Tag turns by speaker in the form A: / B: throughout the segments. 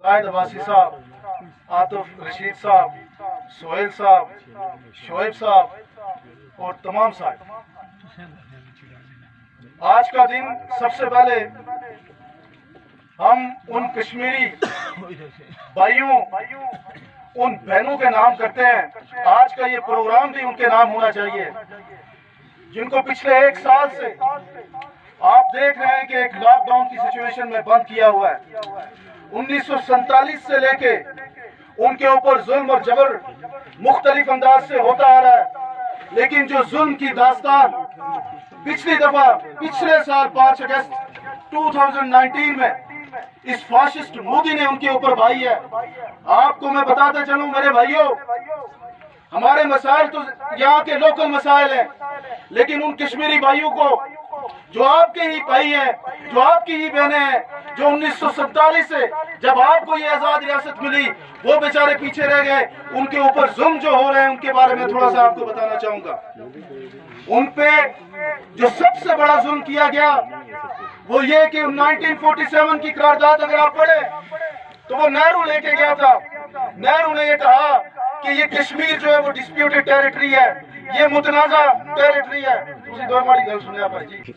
A: जाहिद अब्बासी साहब, आतिफ रशीद साहब, सोहेल साहब, शोएब साहब और तमाम साहब, आज का दिन सबसे पहले हम उन कश्मीरी भाइयों, उन बहनों के नाम करते हैं। आज का ये प्रोग्राम भी उनके नाम होना चाहिए, जिनको पिछले 1 साल से आप देख रहे हैं कि एक लॉकडाउन की सिचुएशन में बंद किया हुआ है। 1947 से लेके उनके ऊपर जुल्म और जबर मुख्तलिफ अंदाज से होता आ रहा है, लेकिन जो जुल्म की दास्तान पिछली दफा पिछले साल 5 अगस्त 2019 में इस फाशिस्ट मोदी ने उनके ऊपर भाई है। आपको मैं बताते चलूं मेरे भाइयों, हमारे मसाइल तो यहाँ के लोकल मसाइल हैं, लेकिन उन कश्मीरी भाइयों को जो आपके ही भाई हैं, जो आपकी ही बहनें हैं, जो 1947 से जब आपको ये आजाद रियासत मिली वो बेचारे पीछे रह गए, उनके ऊपर जुल्म जो हो रहे हैं उनके बारे में थोड़ा सा आपको बताना चाहूंगा। उन पे जो सबसे बड़ा जुल्म किया गया वो ये कि 1947 की करारदाद अगर आप पढ़े तो वो नेहरू लेके गया था। नेहरू ने ये कहा कि ये कश्मीर जो है वो डिस्प्यूटेड टेरिटरी है, ये मुतनाज़ा टेरिटरी है। उसी दो हमारी गल सुनिया भाई जी,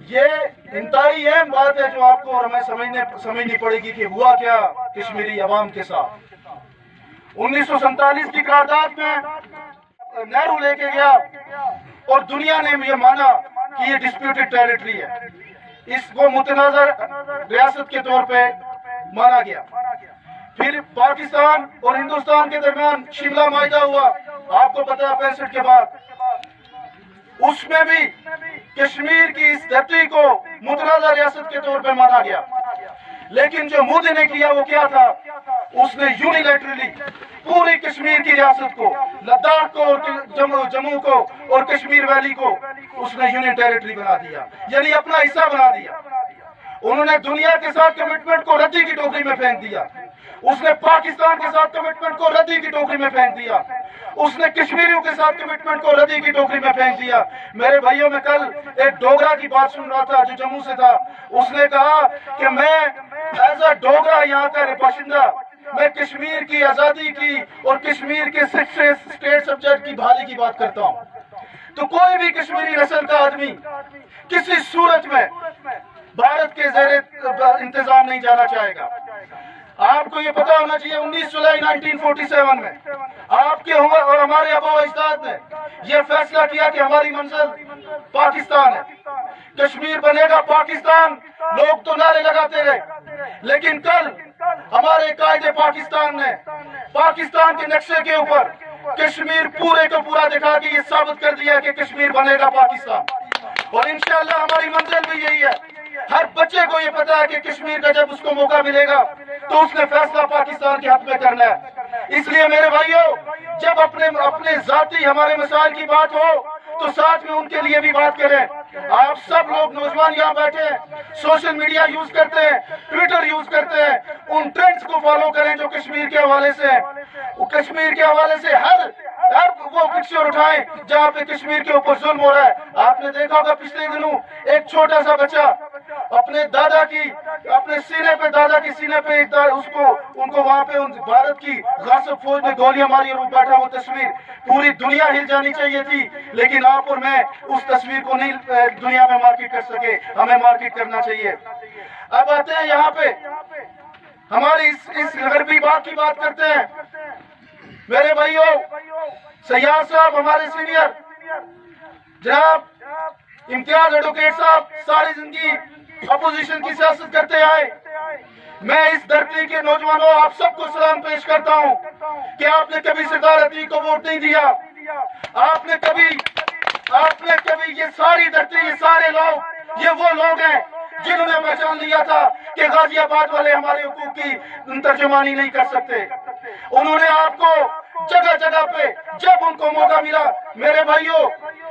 A: ये इंतहाई अहम बात है जो आपको और हमें समझनी पड़ेगी कि हुआ क्या कश्मीरी अवाम के साथ। 1947 की करारदाद में नेहरू लेके गया और दुनिया ने ये माना कि ये डिस्प्यूटेड टेरिटरी है, इसको मुतनाज़ा रियासत के तौर पे माना गया। फिर पाकिस्तान और हिंदुस्तान के दरमियान शिमला माहिदा हुआ, आपको पता है 65 के बाद, उसमें भी कश्मीर की इस धरती को मुतनाज़ा रियासत के तौर पे माना गया। लेकिन जो मोदी ने किया वो क्या था, उसने यूनिलैटरली पूरी कश्मीर की रियासत को, लद्दाख को और जम्मू को और कश्मीर वैली को उसने यूनियन टेरिटरी बना दिया, यानी अपना हिस्सा बना दिया। उन्होंने दुनिया के साथ कमिटमेंट को रद्दी की टोकरी में फेंक दिया, उसने पाकिस्तान के साथ कमिटमेंट को रद्दी की टोकरी में फेंक दिया, उसने कश्मीरियों के साथ कमिटमेंट को रद्दी की टोकरी में फेंक दिया। मेरे भाइयों, मैं कल एक डोगरा की बात सुन रहा था जो जम्मू से था, उसने कहा कि मैं एज अ डोगरा यहाँ का बाशिंदा, मैं कश्मीर की आजादी की और कश्मीर के 6 स्टेट सब्जेक्ट की बहाली की बात करता हूँ। तो कोई भी कश्मीरी नस्ल का आदमी किसी सूरत में भारत के ज़ेरे इंतजाम नहीं जाना चाहेगा। आपको ये पता होना चाहिए 19 जुलाई 1947 में आपके और हमारे आबा अजदाद ने यह फैसला किया कि हमारी मंजिल पाकिस्तान है, कश्मीर बनेगा पाकिस्तान। लोग तो नारे लगाते रहे, लेकिन कल हमारे कायदे पाकिस्तान ने पाकिस्तान के नक्शे के ऊपर कश्मीर पूरे को पूरा दिखा के ये साबित कर दिया कि कश्मीर बनेगा पाकिस्तान, और इंशाअल्लाह हमारी मंजिल भी यही है। हर बच्चे को ये पता है कि कश्मीर का जब उसको मौका मिलेगा तो उसने फैसला पाकिस्तान के हक में करना है। इसलिए मेरे भाइयों, जब अपने जाती हमारे मसाइल की बात हो तो साथ में उनके लिए भी बात करें। आप सब लोग नौजवान यहाँ बैठे हैं, सोशल मीडिया यूज करते हैं, ट्विटर यूज करते हैं, उन ट्रेंड्स को फॉलो करें जो कश्मीर के हवाले से है। कश्मीर के हवाले से हर वो पिक्चर उठाएं जहाँ पे कश्मीर के ऊपर जुल्म हो रहा है। आपने देखा होगा पिछले दिनों एक छोटा सा बच्चा अपने दादा की दादा के सीने पे उनको वहाँ पे भारत की गासिब फौज ने गोलियां मारी और वो बैठा, वो तस्वीर पूरी दुनिया हिल जानी चाहिए थी, लेकिन आप और मैं उस तस्वीर को नहीं दुनिया में मार्केट कर सके। हमें मार्केट करना चाहिए। अब आते हैं यहाँ पे हमारी इस गरबी बात की बात करते हैं। मेरे भाइयों, सैयाद साहब हमारे सीनियर, जनाब इम्तियाज एडवोकेट साहब सारी जिंदगी अपोजिशन की सियासत करते आए। मैं इस धरती के नौजवानों आप सबको सलाम पेश करता हूं कि आपने कभी सरदार अतीक को वोट नहीं दिया। आपने कभी ये सारी धरती, ये सारे लोग, ये वो लोग हैं जिन्होंने पहचान लिया था कि गाजियाबाद वाले हमारे हुकूक की तर्जुमानी नहीं कर सकते। उन्होंने आपको जगह जगह पे जब उनको मौका मिला, मेरे भाइयों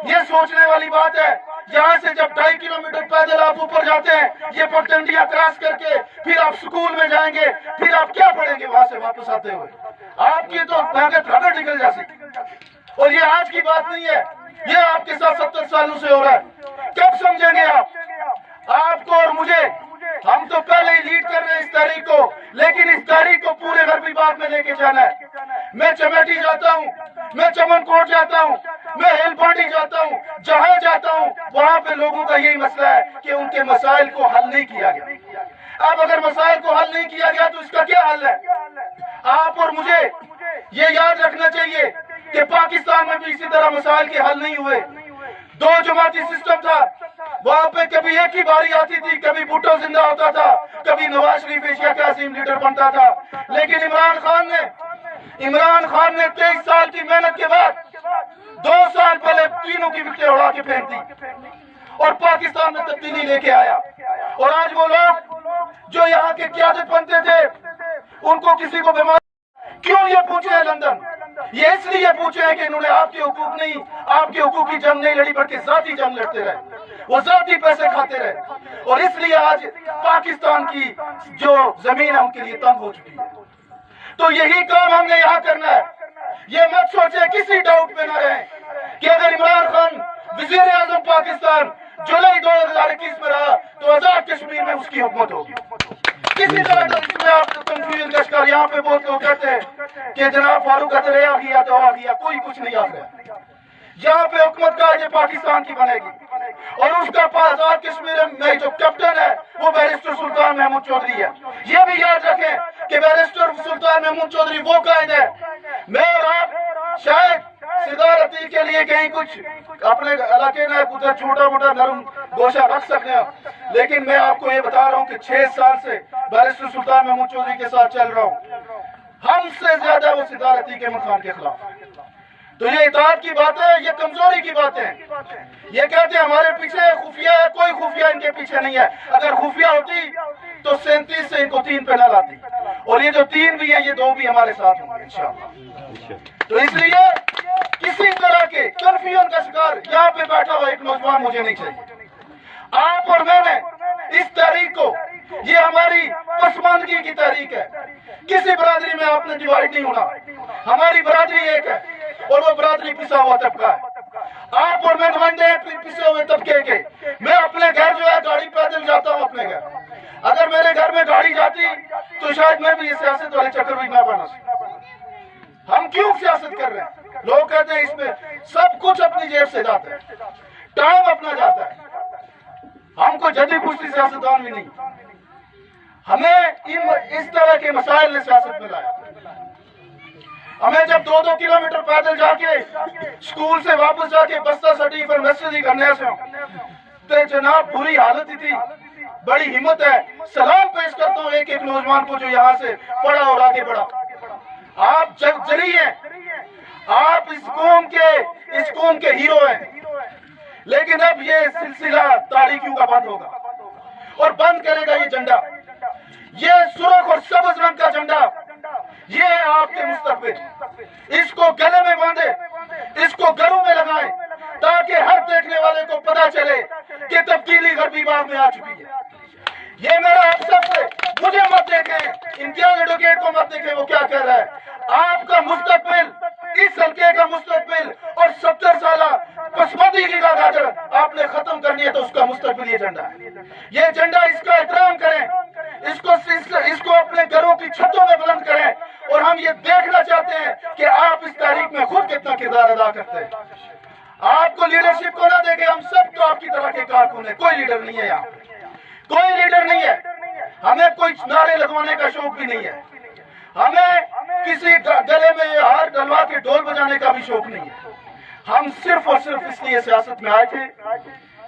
A: ये सोचने वाली बात है, यहाँ से जब 2.5 किलोमीटर पैदल आप ऊपर जाते हैं, ये पगडंडियां क्रॉस करके फिर आप स्कूल में जाएंगे, फिर आप क्या पढ़ेंगे वहां से वापस आते हुए? आपकी तो रगड़ निकल जाती। और ये आज की बात नहीं है, ये आपके साथ 70 सालों से हो रहा है। कब समझेंगे आपको और मुझे ہم تو پہلے ہی لیڈ کر رہے ہیں اس تحریک کو، لیکن اس تحریک کو پورے غربی باغ میں لے کے جانا ہے۔ میں چمیٹی جاتا ہوں، میں چمن کوٹ جاتا ہوں، میں ہیل پانڈی جاتا ہوں، جہاں جاتا ہوں وہاں پہ لوگوں کا یہی مسئلہ ہے کہ ان کے مسائل کو حل نہیں کیا گیا۔ اب اگر مسائل کو حل نہیں کیا گیا تو اس کا کیا حل ہے؟ آپ اور مجھے یہ یاد رکھنا چاہیے کہ پاکستان میں بھی اسی طرح مسائل کے حل نہیں ہوئے۔ دو جماعتی سسٹم تھا، وہاں پہ کبھی ایک ہی باری آتی تھی، کبھی بھٹو زندہ ہوتا تھا، کبھی نواز شریف ایشیا کا عظیم لیڈر بنتا تھا۔ لیکن عمران خان نے 23 سال کی محنت کے بعد 2 سال پہلے تینوں کی وکٹیں اڑا کے پھینک دی اور پاکستان میں تبدیلی لے کے آیا۔ اور آج وہ لوگ جو یہاں کے قیادت بنتے تھے ان کو کسی کو بیمار کیوں یہ پوچھے ہیں لندن؟ یہ اس لیے پوچھے ہیں کہ انہوں نے آپ کے حقوق نہیں، آپ کے حقوق کی جنگ نہیں لڑی بلکہ ذاتی جنگ لڑتے رہے، وہ ذاتی پیسے کھاتے رہے، اور اس لیے آج پاکستان کی جو زمین ہے ان کے لیے تنگ ہو چکی ہے۔ تو یہی کام ہم نے یہاں کرنا ہے۔ یہ مت سوچے، کسی ڈاؤٹ میں نہ رہیں کہ اگر عمران خان وزیر اعظم پاکستان جولائی 2021 میں رہا تو آزاد کشمیر میں اس کی حکومت ہوگی۔ کسی طرح اس میں آپ کنفیوژن کا شکار، یہاں پہ بہت لوگ کہتے ہیں کہ جناب فاروق ادھر آ گیا تو آ گیا، کوئی کچھ نہیں آ گیا۔ یہاں پہ حکومت کا یہ پاکستان کی بنے گی، اور اس کا آزاد کشمیر میں جو کیپٹن ہے وہ بیرسٹر سلطان محمود چودھری ہے۔ یہ بھی یاد رکھیں کہ بیرسٹر سلطان محمود چودھری وہ قائد ہے۔ میں اور آپ شاید سردار عتیق کے لیے کہیں کچھ اپنے علاقے میں کچھ چھوٹا موٹا نرم گوشہ رکھ سکتے ہیں، لیکن میں آپ کو یہ بتا رہا ہوں کہ 6 سال سے بیرسٹر سلطان محمود چودھری کے ساتھ چل رہا ہوں۔ ہم سے زیادہ وہ سردار عتیق احمد خان کے خلاف۔ تو یہ اطاعت کی بات ہے، یہ کمزوری کی باتیں ہیں۔ یہ کہتے ہیں ہمارے پیچھے خفیہ ہے، کوئی خفیہ ان کے پیچھے نہیں ہے۔ اگر خفیہ ہوتی تو 37 سے ان کو 3 پہ نہ لاتی، اور یہ جو 3 بھی ہیں یہ 2 بھی ہمارے ساتھ ہوں گے انشاءاللہ۔ تو اس لیے کسی طرح کے کنفیوژن کا شکار یہاں پہ بیٹھا ہوا ایک نوجوان مجھے نہیں چاہیے۔ آپ اور میں نے اس تحریک کو، یہ ہماری پسماندگی کی تحریک ہے۔ کسی برادری میں آپ نے ڈیوائیڈ نہیں ہونا، ہماری برادری ایک ہے اور وہ برادری پسا ہوا طبقہ ہے۔ آپ اور میں نمائندے ہیں پسے ہوئے طبقے کے۔ میں اپنے گھر جو ہے گاڑی پیدل جاتا ہوں اپنے گھر، اگر میرے گھر میں گاڑی جاتی تو شاید میں بھی یہ سیاست والے چکر بھی نہ بنا سکتا۔ ہم کیوں سیاست کر رہے ہیں؟ لوگ کہتے ہیں اس میں سب کچھ اپنی جیب سے جاتا ہے، ٹائم اپنا جاتا ہے۔ ہم کو جدی پوچھتی سیاستدان بھی نہیں، ہمیں اس طرح کے مسائل نے سیاست میں لایا۔ ہمیں جب 2-2 کلومیٹر پیدل جا کے اسکول سے واپس جا کے بستہ سٹی پر مسجد ہی کرنے سے تو جناب بری حالت ہی تھی۔ بڑی ہمت ہے، سلام پیش کرتا ہوں ایک ایک نوجوان کو جو یہاں سے پڑھا اور آگے بڑھا۔ آپ جری ہیں، آپ اس قوم کے ہیرو ہیں، لیکن اب یہ سلسلہ تاریکیوں کا بند ہوگا اور بند کرے گا یہ جھنڈا، یہ سرخ اور سبز رنگ کا جھنڈا، یہ ہے آپ کے مستقبل۔ اس کو گلے میں باندھے، اس کو گھروں میں لگائیں تاکہ ہر دیکھنے والے کو پتا چلے کہ تبدیلی غربی باغ میں آ چکی ہے۔ یہ میرا آپ سب سے، مجھے مت دیکھیں، امتیاز ایڈوکیٹ کو مت دیکھیں وہ کیا کہہ رہا ہے۔ آپ کا مستقبل، اس حلقے کا مستقبل اور 70 سالہ پسماندگی کا گاجر آپ نے ختم کرنی ہے تو اس کا مستقبل یہ جھنڈا ہے۔ یہ جھنڈا، اس کا احترام کریں، اس کو اپنے گھروں کی چھتوں میں بلند کریں، اور ہم یہ دیکھنا چاہتے ہیں کہ آپ اس تاریخ میں خود کتنا کردار ادا کرتے ہیں۔ آپ کو لیڈرشپ کو نہ دیکھیں، ہم سب تو آپ کی طرح کے کارکن ہیں، کوئی لیڈر نہیں ہے یہاں، کوئی لیڈر نہیں ہے۔ ہمیں کوئی نعرے لگوانے کا شوق بھی نہیں ہے، ہمیں کسی گلے میں ہار ڈلوا کے ڈھول بجانے کا بھی شوق نہیں ہے۔ ہم صرف اور صرف اس لیے سیاست میں آئے تھے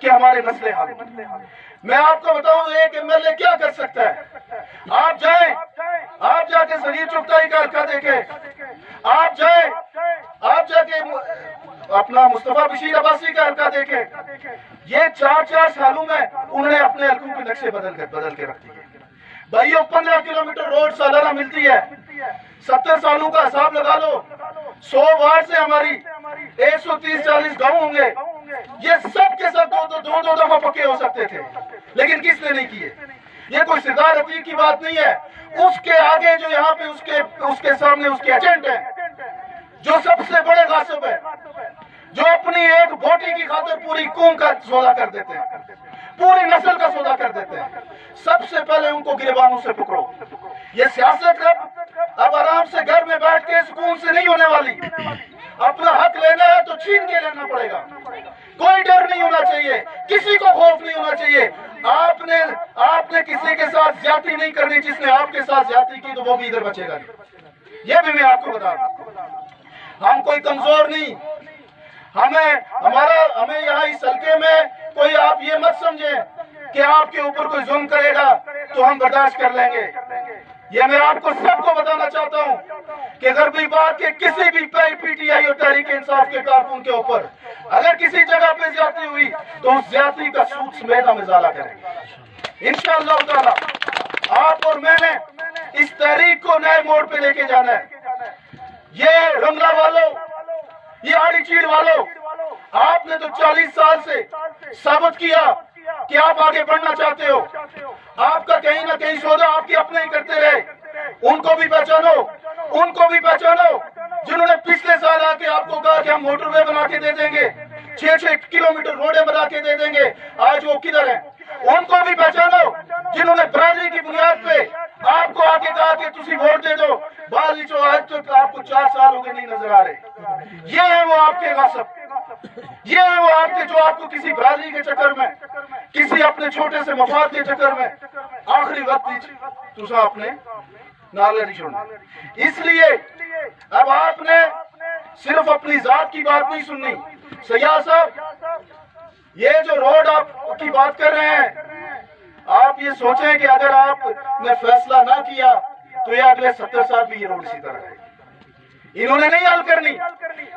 A: کہ ہمارے مسئلے حل ہوں۔ میں آپ کو بتاؤں ایک ایم ایل اے کیا کر سکتا ہے۔ آپ جائیں، آپ جا کے ذلیل چغتائی کا حلقہ دیکھیں، آپ جائیں، آپ جا کے اپنا مصطفیٰ بشیر عباسی کا حلقہ دیکھیں۔ یہ 4 سالوں میں انہوں نے اپنے حلقوں کے نقشے بدل کے رکھ دیے۔ بھائیو 15 کلومیٹر روڈ سالانہ ملتی ہے، 70 سالوں کا حساب لگا لو، 100 وارڈ سے ہماری 130-140 گاؤں ہوں گے۔ یہ سب کے سب دو دفعہ پکے ہو سکتے تھے، لیکن کس نے نہیں کیے؟ یہ کوئی سردار عتیق کی بات نہیں ہے، اس کے آگے جو یہاں پہ اس کے سامنے اس کے ایجنٹ ہیں، جو سب سے بڑے غاصب ہیں، जो अपनी एक वोटी की खातिर पूरी कौम का सौदा कर देते हैं, पूरी नस्ल का सौदा कर देते हैं। सबसे पहले उनको गिरबानों से पकड़ो। ये सियासत अब आराम से घर में बैठ के सुकून से नहीं होने वाली। अपना हक लेना है तो छीन के लेना पड़ेगा। कोई डर नहीं होना चाहिए, किसी को खौफ नहीं होना चाहिए। आपने किसी के साथ ज्यादती नहीं करनी, जिसने आपके साथ ज्यादती की तो वो भी इधर बचेगा नहीं। ये भी मैं आपको बता दूं, हम कोई कमजोर नहीं, हमें यहाँ इस हल्के में कोई आप ये मत समझे कि आपके ऊपर कोई जुल्म करेगा तो हम बर्दाश्त कर लेंगे। ये मैं आपको सबको बताना चाहता हूँ कि गरबी बाग के किसी भी पीटीआई और तहरीक इंसाफ के कारकुन के ऊपर अगर किसी जगह पे ज्यादती हुई तो उस ज्यादती का सूद समेत हम इजाला करेंगे इंशाअल्लाह ताला। आप और मैंने इस तहरीक को नए मोड़ पे लेके जाना है। ये रमला वालों, ये आड़ी चीड़ वालों, आपने तो 40 साल से साबित किया कि आप आगे बढ़ना चाहते हो। आपका कहीं ना कहीं सौदा आपके अपने ही करते रहे। उनको भी पहचानो, उनको भी पहचानो जिन्होंने पिछले साल आके आपको कहा कि हम मोटरवे बना के दे देंगे, 6-6 किलोमीटर रोडें बना के दे देंगे। आज वो किधर हैं? उनको भी पहचानो जिन्होंने बरादरी की बुनियाद पे आपको आके कहा कि तुसी वोट दे दो। बाजी जो आज तो आपको 4 साल हो गए नहीं नजर आ रहे। ये है वो आपके गासब, ये है वो आपके जो आपको किसी बरादरी के चक्कर में, किसी अपने छोटे से मफाद के चक्कर में आखिरी वक्त तुसा अपने नाले नहीं छोड़ना। इसलिए अब आपने सिर्फ अपनी जात की बात नहीं सुननी। सयाह साहब, ये जो रोड आप की बात कर रहे हैं, आप ये सोचें कि अगर आपने फैसला ना किया तो ये अगले 70 साल भी ये रोड इसी तरह रहेगी। इन्होंने नहीं हल करनी,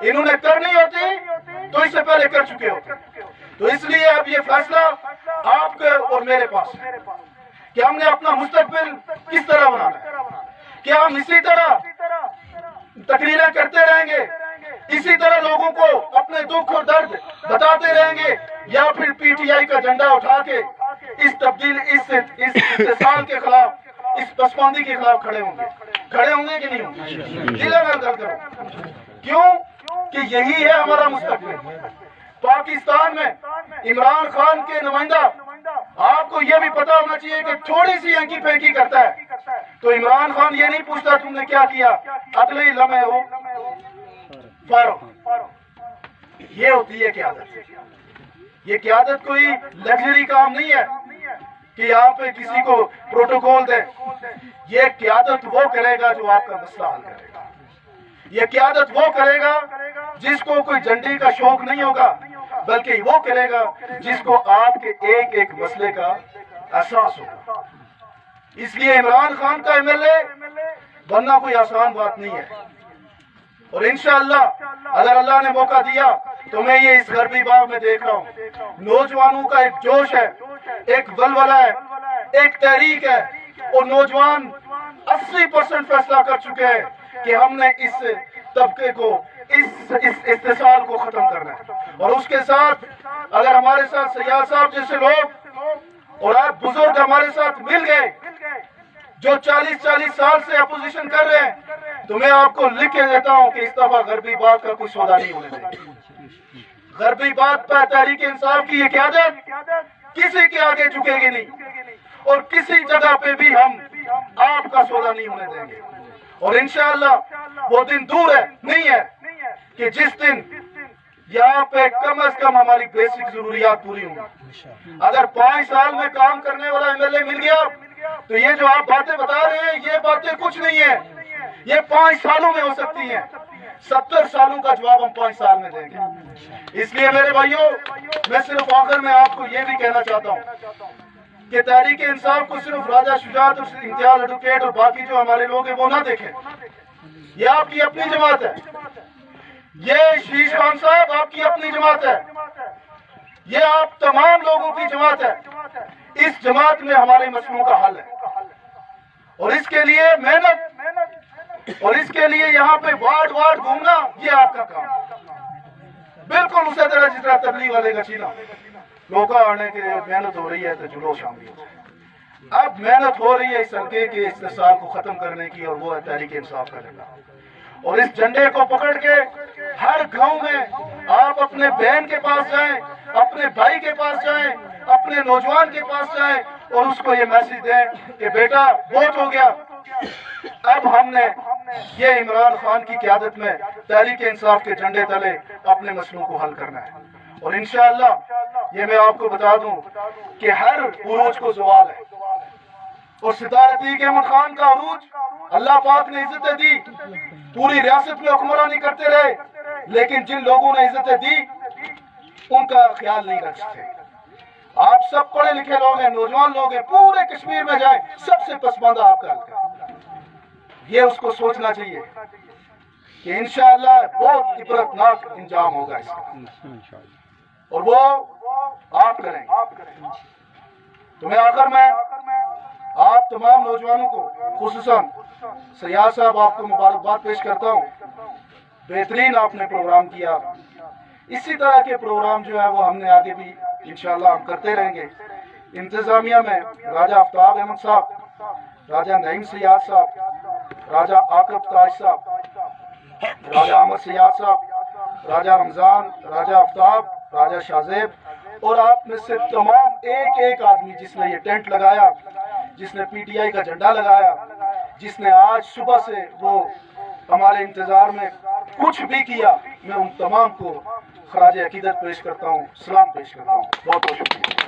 A: इन्होंने करनी होती तो इससे पहले कर चुके होते। तो इसलिए अब ये फैसला आपके और मेरे पास है कि हमने अपना मुस्तकबिल किस तरह बनाना है। क्या हम इसी तरह तकरीरें करते रहेंगे, इसी तरह लोगों को अपने दुख और दर्द बताते रहेंगे, या फिर पीटीआई का झंडा उठा के इस तब्दील, इस इस्तेसाल के खिलाफ, इस पसमानदी के खिलाफ खड़े होंगे कि नहीं होंगे? जिला गल करो। क्यों कि यही है हमारा मुस्तकबिल। पाकिस्तान में इमरान खान के नुमाइंदा, आपको यह भी पता होना चाहिए कि थोड़ी सी अंकी फेंकी करता है तो इमरान खान ये नहीं पूछता तुमने क्या किया, अगले ही लम्हे हो फारूक। ये होती है क़यादत। ये क़यादत कोई लग्जरी काम नहीं है कि यहाँ पे किसी को प्रोटोकॉल दे। ये क़यादत वो करेगा जो आपका मसला हल करेगा। ये क़यादत वो करेगा जिसको कोई झंडे का शौक नहीं होगा, बल्कि वो करेगा जिसको आपके एक एक मसले का एहसास होगा। इसलिए इमरान खान का एमएलए बनना कोई आसान बात नहीं है। और इंशाअल्लाह अगर अल्लाह ने मौका दिया तो मैं ये इस गरबी बाग में देख रहा हूँ, नौजवानों का एक जोश है, एक वलवला है, एक तहरीक है, और नौजवान 80% फैसला कर चुके हैं कि हमने इस तबके को, इस इस्तेसाल को खत्म करना है। और उसके साथ अगर हमारे साथ सयाह साहब जैसे लोग और आप बुजुर्ग हमारे साथ मिल गए जो 40-40 साल से अपोजिशन कर रहे हैं, तो मैं आपको लिख के देता हूं कि इस दफा गरबी बात का कोई सौदा नहीं होने देंगे। गरबी बात पर तहरीक इंसाफ की ये क़यादत किसी के आगे झुकेगी नहीं, और किसी जगह पे भी हम आपका सौदा नहीं होने देंगे। और इंशाअल्लाह वो दिन दूर है नहीं है कि जिस दिन यहाँ पे कम से कम हमारी बेसिक जरूरियात पूरी होंगी। अगर 5 साल में काम करने वाला एमएलए मिल गया तो ये जो आप बातें बता रहे हैं, ये बातें कुछ नहीं है, ये 5 सालों में हो सकती हैं। 70 सालों का जवाब हम 5 साल में देंगे। इसलिए मेरे भाइयों, मैं सिर्फ आखिर में आपको ये भी कहना चाहता हूँ कि तहरीक इंसाफ को सिर्फ राजा शुजात और इम्तियाज एडवोकेट और बाकी जो हमारे लोग हैं वो ना देखें। ये आपकी अपनी जमात है, ये शीश खान साहब आपकी अपनी जमात है, ये आप तमाम लोगों की जमात है। इस जमात में हमारे मसलों का हल है, और इसके लिए मेहनत, और इसके लिए यहाँ पे वार्ड वार्ड घूमना, ये आपका काम। बिल्कुल उसी तरह जिस तरह तबलीग वाले का छीना लोग आने के लिए मेहनत हो रही है तो जुलूस शामिल हो जाए। अब मेहनत हो रही है इस हल्के के इस्तेसाल को खत्म करने की, और वो है तहरीक इंसाफ का झंडा। और इस झंडे को पकड़ के हर गांव में आप अपने बहन के पास जाएं, अपने भाई के पास जाएं, अपने नौजवान के पास जाएं और उसको ये मैसेज दें कि बेटा बहुत हो गया, अब हमने ये इमरान खान की क़यादत में तहरीक इंसाफ के झंडे तले अपने मसलों को हल करना है। और इंशाअल्लाह ये मैं आपको बता दूं कि हर उरूज को ज़वाल है और सितारे अतीक अहमद खान का उरूज अल्लाह पाक ने इज्जतें दी, पूरी रियासत में हुक्मरानी करते रहे, लेकिन जिन लोगों ने इज्जतें दी उनका ख्याल नहीं रख सके। आप सब पढ़े लिखे लोग हैं, नौजवान लोग हैं, पूरे कश्मीर में जाएं, सबसे पसमानदा आपका हल्का है। ये उसको सोचना चाहिए कि इंशाअल्लाह बहुत इबरतनाक इंजाम होगा इसका, और वो आप करेंगे। तो मैं आखिर में आप तमाम नौजवानों को, खुसूसन सयाद साहब, आपको मुबारकबाद पेश करता हूँ। बेहतरीन आपने प्रोग्राम किया। इसी तरह के प्रोग्राम जो है वो हमने आगे भी इंशाअल्लाह हम करते रहेंगे। इंतजामिया में राजा आफ्ताब अहमद साहब, राजा नईम सयाद साहब, राजा आकब ताज साहब, राजा अहमद सयाद साहब, राजा रमजान, राजा आफ्ताब, राजा शाहजेब, और आप में से तमाम एक एक आदमी जिसने ये टेंट लगाया, जिसने पीटीआई का झंडा लगाया, जिसने आज सुबह से वो हमारे इंतजार में कुछ भी किया, मैं उन तमाम को खराज अकीदत पेश करता हूँ, सलाम पेश करता हूँ। बहुत बहुत शुक्रिया।